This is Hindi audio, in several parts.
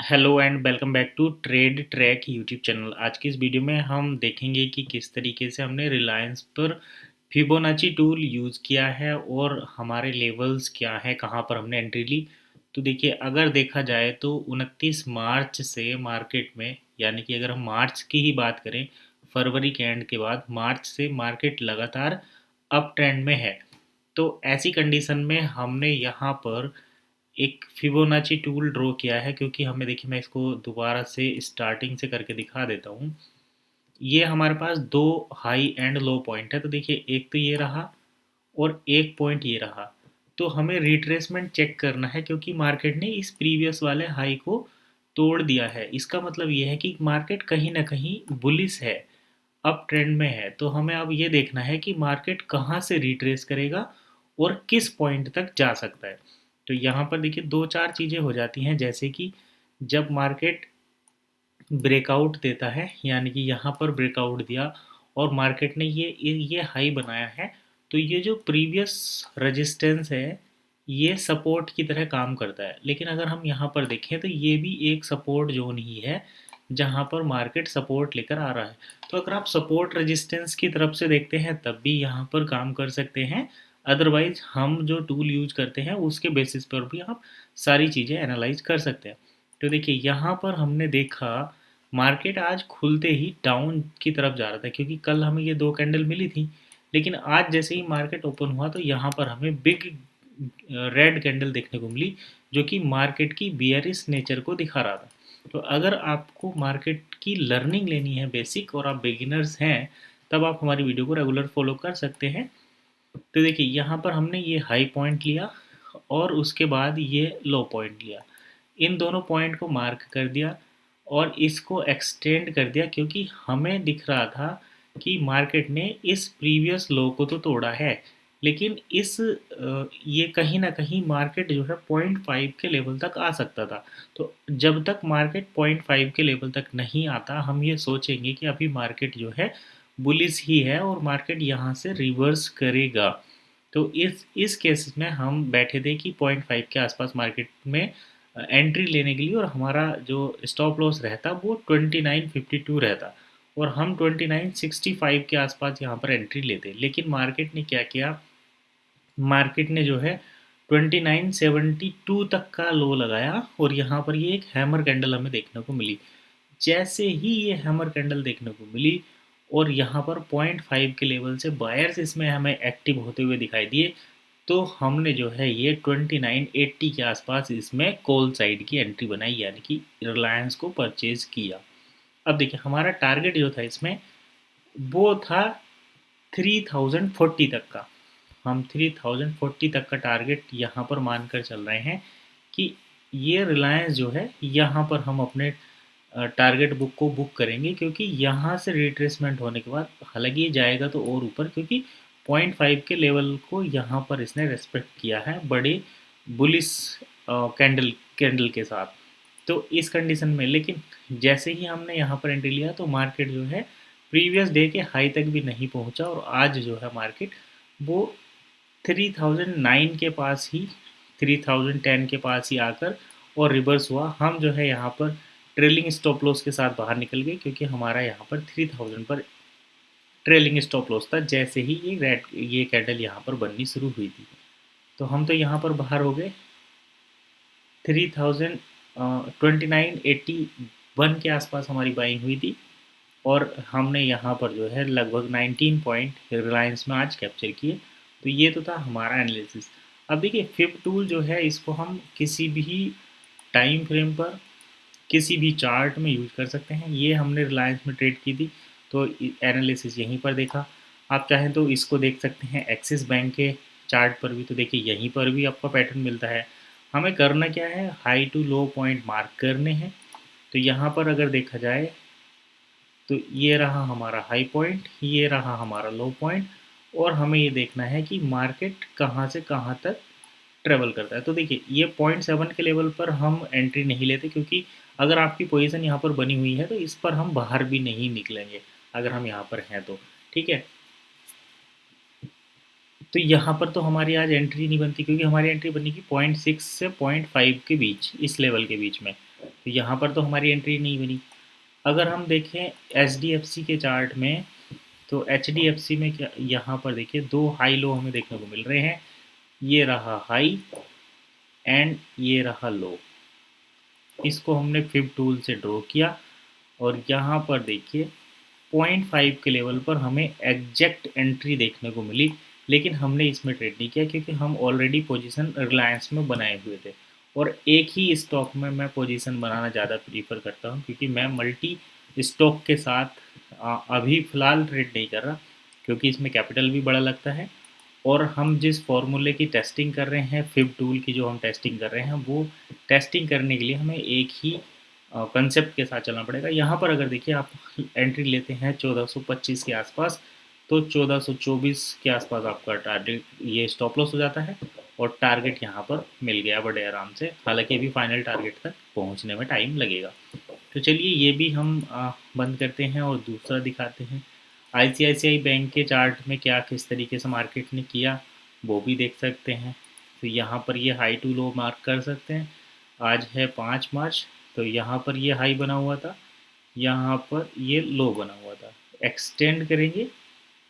Hello and welcome back to Trade Track YouTube channel. आज की इस वीडियो में हम देखेंगे कि किस तरीके से हमने रिलायंस पर फिबोनाची टूल यूज़ किया है और हमारे लेवल्स क्या हैं, कहाँ पर हमने एंट्री ली। तो देखिए, अगर देखा जाए तो 29 मार्च से मार्केट में, यानी कि अगर हम मार्च की ही बात करें, फरवरी के एंड के बाद मार्च से मार्केट लगातार अप ट्रेंड में है। तो ऐसी कंडीशन में हमने यहाँ पर एक फिबोनाची टूल ड्रॉ किया है, क्योंकि हमें देखिए, मैं इसको दोबारा से स्टार्टिंग से करके दिखा देता हूँ। ये हमारे पास दो हाई एंड लो पॉइंट है। तो देखिए, एक तो ये रहा और एक पॉइंट ये रहा। तो हमें रिट्रेसमेंट चेक करना है, क्योंकि मार्केट ने इस प्रीवियस वाले हाई को तोड़ दिया है। इसका मतलब ये है कि मार्केट कहीं ना कहीं बुलिश है, अप ट्रेंड में है। तो हमें अब ये देखना है कि मार्केट कहाँ से रिट्रेस करेगा और किस पॉइंट तक जा सकता है। तो यहाँ पर देखिए, दो चार चीज़ें हो जाती हैं, जैसे कि जब मार्केट ब्रेकआउट देता है, यानी कि यहाँ पर ब्रेकआउट दिया और मार्केट ने ये हाई बनाया है, तो ये जो प्रीवियस रेजिस्टेंस है, ये सपोर्ट की तरह काम करता है। लेकिन अगर हम यहाँ पर देखें तो ये भी एक सपोर्ट जोन ही है, जहाँ पर मार्केट सपोर्ट लेकर आ रहा है। तो अगर आप सपोर्ट रेजिस्टेंस की तरफ से देखते हैं तब भी यहाँ पर काम कर सकते हैं। अदरवाइज हम जो टूल यूज करते हैं उसके बेसिस पर भी आप सारी चीज़ें एनालाइज कर सकते हैं। तो देखिए, यहाँ पर हमने देखा मार्केट आज खुलते ही डाउन की तरफ जा रहा था, क्योंकि कल हमें ये दो कैंडल मिली थी। लेकिन आज जैसे ही मार्केट ओपन हुआ तो यहाँ पर हमें बिग रेड कैंडल देखने को मिली, जो कि मार्केट की बियरिश नेचर को दिखा रहा था। तो अगर आपको मार्केट की लर्निंग लेनी है बेसिक और आप बिगिनर्स हैं, तब आप हमारी वीडियो को रेगुलर फॉलो कर सकते हैं। तो देखिए, यहाँ पर हमने ये हाई पॉइंट लिया और उसके बाद ये लो पॉइंट लिया। इन दोनों पॉइंट को मार्क कर दिया और इसको एक्सटेंड कर दिया, क्योंकि हमें दिख रहा था कि मार्केट ने इस प्रीवियस लो को तो तोड़ा है, लेकिन ये कहीं ना कहीं मार्केट जो है 0.5 के लेवल तक आ सकता था। तो जब तक मार्केट 0.5 के लेवल तक नहीं आता, हम ये सोचेंगे कि अभी मार्केट जो है बुलिश ही है और मार्केट यहाँ से रिवर्स करेगा। तो इस केस में हम बैठे थे कि 0.5 के आसपास मार्केट में एंट्री लेने के लिए, और हमारा जो स्टॉप लॉस रहता वो 2952 रहता, और हम 2965 के आसपास यहाँ पर एंट्री लेते। लेकिन मार्केट ने क्या किया, मार्केट ने जो है 2972 तक का लो लगाया और यहाँ पर ये एक हैमर कैंडल हमें देखने को मिली। जैसे ही ये हैमर कैंडल देखने को मिली और यहाँ पर 0.5 के लेवल से बायर्स इसमें हमें एक्टिव होते हुए दिखाई दिए, तो हमने जो है ये 2980 के आसपास इसमें कॉल साइड की एंट्री बनाई, यानी कि रिलायंस को परचेज किया। अब देखिए, हमारा टारगेट जो था इसमें वो था 3040 तक का। हम 3040 तक का टारगेट यहाँ पर मानकर चल रहे हैं कि ये रिलायंस जो है, यहाँ पर हम अपने टारगेट बुक को बुक करेंगे, क्योंकि यहाँ से रिट्रेसमेंट होने के बाद हालांकि ये जाएगा तो और ऊपर, क्योंकि 0.5 के लेवल को यहाँ पर इसने रेस्पेक्ट किया है बड़े बुलिस कैंडल कैंडल के साथ। तो इस कंडीशन में, लेकिन जैसे ही हमने यहाँ पर एंट्री लिया तो मार्केट जो है प्रीवियस डे के हाई तक भी नहीं पहुँचा, और आज जो है मार्केट वो 3009 के पास ही, 3010 के पास ही आकर और रिवर्स हुआ। हम जो है यहाँ पर ट्रेलिंग स्टॉप लॉस के साथ बाहर निकल गए, क्योंकि हमारा यहाँ पर 3000 पर ट्रेलिंग स्टॉप लॉस था जैसे ही ये कैंडल यहाँ पर बननी शुरू हुई थी। तो हम तो यहाँ पर बाहर हो गए। 2981 के आसपास हमारी बाइंग हुई थी, और हमने यहाँ पर जो है लगभग 19 पॉइंट रिलायंस में आज कैप्चर किए। तो ये तो था हमारा एनालिसिस। अब देखिए, फिब टूल जो है इसको हम किसी भी टाइम फ्रेम पर, किसी भी चार्ट में यूज कर सकते हैं। ये हमने रिलायंस में ट्रेड की थी, तो एनालिसिस यहीं पर देखा। आप चाहें तो इसको देख सकते हैं एक्सिस बैंक के चार्ट पर भी। तो देखिए, यहीं पर भी आपका पैटर्न मिलता है। हमें करना क्या है, high to low point mark करने हैं। तो यहाँ पर अगर देखा जाए तो ये रहा हमारा हाई पॉइंट, ये रहा हमारा लो पॉइंट, और हमें ये देखना है कि मार्केट कहाँ से कहाँ तक ट्रेवल करता है। तो देखिए, ये 0.7 के लेवल पर हम एंट्री नहीं लेते, क्योंकि अगर आपकी पोजीशन यहाँ पर बनी हुई है तो इस पर हम बाहर भी नहीं निकलेंगे अगर हम यहाँ पर हैं तो। ठीक है, तो यहाँ पर तो हमारी आज एंट्री नहीं बनती, क्योंकि हमारी एंट्री बनी की 0.6 से 0.5 के बीच, इस लेवल के बीच में। तो यहाँ पर तो हमारी एंट्री नहीं बनी। अगर हम देखें HDFC के चार्ट में, तो HDFC में क्या, यहाँ पर देखिए दो हाई लो हमें देखने को मिल रहे हैं। ये रहा हाई एंड ये रहा लो। इसको हमने फिब टूल से ड्रॉ किया और यहाँ पर देखिए 0.5 के लेवल पर हमें एग्जैक्ट एंट्री देखने को मिली, लेकिन हमने इसमें ट्रेड नहीं किया क्योंकि हम ऑलरेडी पोजीशन रिलायंस में बनाए हुए थे। और एक ही स्टॉक में मैं पोजीशन बनाना ज़्यादा प्रीफर करता हूँ क्योंकि मैं मल्टी स्टॉक के साथ अभी फ़िलहाल ट्रेड नहीं कर रहा, क्योंकि इसमें कैपिटल भी बड़ा लगता है। और हम जिस फॉर्मूले की टेस्टिंग कर रहे हैं, फिब टूल की जो हम टेस्टिंग कर रहे हैं, वो टेस्टिंग करने के लिए हमें एक ही कंसेप्ट के साथ चलना पड़ेगा। यहाँ पर अगर देखिए आप एंट्री लेते हैं 1425 के आसपास, तो 1424 के आसपास आपका टारगेट, ये स्टॉप लॉस हो जाता है और टारगेट यहाँ पर मिल गया बड़े आराम से। हालांकि अभी फाइनल टारगेट तक पहुँचने में टाइम लगेगा। तो चलिए ये भी हम बंद करते हैं और दूसरा दिखाते हैं। ICICI बैंक के चार्ट में क्या किस तरीके से मार्केट ने किया वो भी देख सकते हैं। तो यहाँ पर ये हाई टू लो मार्क कर सकते हैं। आज है 5 मार्च, तो यहाँ पर ये हाई बना हुआ था, यहाँ पर ये लो बना हुआ था। एक्सटेंड करेंगे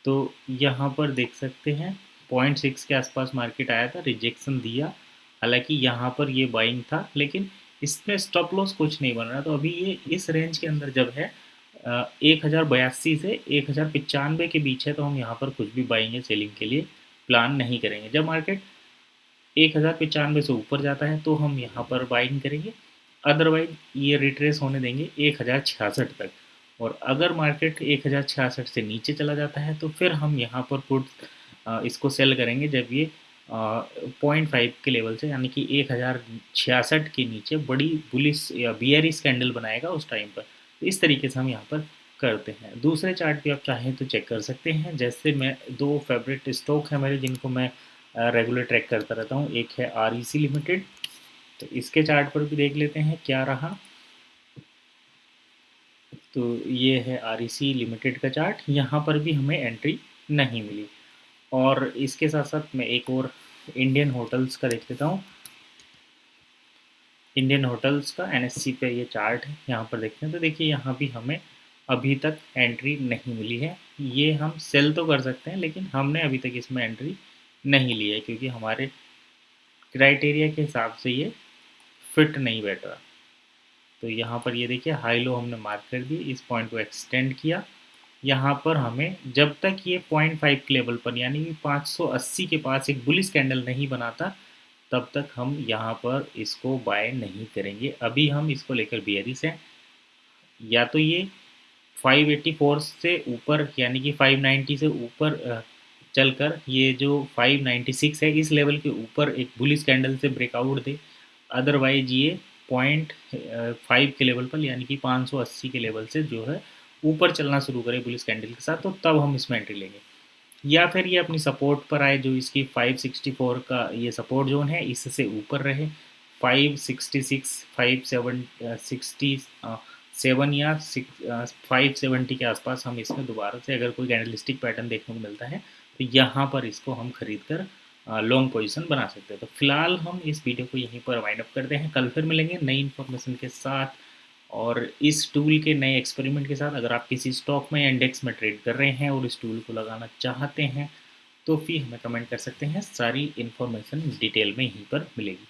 तो यहाँ पर देख सकते हैं 0.6 के आसपास मार्केट आया था, रिजेक्शन दिया। हालांकि यहाँ पर ये बाइंग था, लेकिन इसमें स्टॉप लॉस कुछ नहीं बन रहा। तो अभी ये इस रेंज के अंदर जब है 1082 से 1095 के बीच है, तो हम यहाँ पर कुछ भी बाइंग या सेलिंग के लिए प्लान नहीं करेंगे। जब मार्केट 1095 से ऊपर जाता है तो हम यहाँ पर बाइंग करेंगे, अदरवाइज ये रिट्रेस होने देंगे 1066 तक। और अगर मार्केट 1066 से नीचे चला जाता है तो फिर हम यहाँ पर पुट इसको सेल करेंगे जब ये 0.5 के लेवल से, यानी कि 1066 के नीचे बड़ी बुलिश या बियरिश कैंडल बनाएगा उस टाइम पर। तो इस तरीके से हम यहाँ पर करते हैं। दूसरे चार्ट भी आप चाहें तो चेक कर सकते हैं। जैसे मैं दो फेवरेट स्टॉक हैं मेरे जिनको मैं रेगुलर ट्रैक करता रहता हूँ। एक है REC लिमिटेड, तो इसके चार्ट पर भी देख लेते हैं क्या रहा। तो ये है REC लिमिटेड का चार्ट, यहाँ पर भी हमें एंट्री नहीं मिली। और इसके साथ साथ मैं एक और इंडियन होटल्स का देख लेता हूँ। इंडियन होटल्स का NSE पे ये चार्ट है, यहाँ पर देखते हैं। तो देखिए यहाँ भी हमें अभी तक एंट्री नहीं मिली है। ये हम सेल तो कर सकते हैं, लेकिन हमने अभी तक इसमें एंट्री नहीं ली है क्योंकि हमारे क्राइटेरिया के हिसाब से ये फिट नहीं बैठ रहा। तो यहाँ पर ये देखिए हाई लो हमने मार्क कर दिए, इस पॉइंट को एक्सटेंड किया। यहाँ पर हमें जब तक ये 0.5 के लेवल पर, यानी कि 580 के पास एक बुलिश कैंडल नहीं बनाता, तब तक हम यहाँ पर इसको बाय नहीं करेंगे। अभी हम इसको लेकर बियरिश हैं। या तो ये 584 से ऊपर, यानी कि 590 से ऊपर चलकर ये जो 596 है इस लेवल के ऊपर एक बुलिश कैंडल से ब्रेकआउट दे, अदरवाइज ये 0.5 के लेवल पर, यानी कि 580 के लेवल से जो है ऊपर चलना शुरू करे बुलिश कैंडल के साथ, तो तब हम इसमें एंट्री लेंगे। या फिर ये अपनी सपोर्ट पर आए, जो इसकी 564 का ये सपोर्ट जोन है, इससे ऊपर रहे 566, 567 या 570 के आसपास हम इसमें दोबारा से अगर कोई कैंडलस्टिक पैटर्न देखने को मिलता है तो यहाँ पर इसको हम खरीद कर लॉन्ग पोजीशन बना सकते हैं। तो फिलहाल हम इस वीडियो को यहीं पर वाइंड अप करते हैं। कल फिर मिलेंगे नई इन्फॉर्मेशन के साथ और इस टूल के नए एक्सपेरिमेंट के साथ। अगर आप किसी स्टॉक में या इंडेक्स में ट्रेड कर रहे हैं और इस टूल को लगाना चाहते हैं तो फिर हमें कमेंट कर सकते हैं। सारी इन्फॉर्मेशन डिटेल में यहीं पर मिलेगी।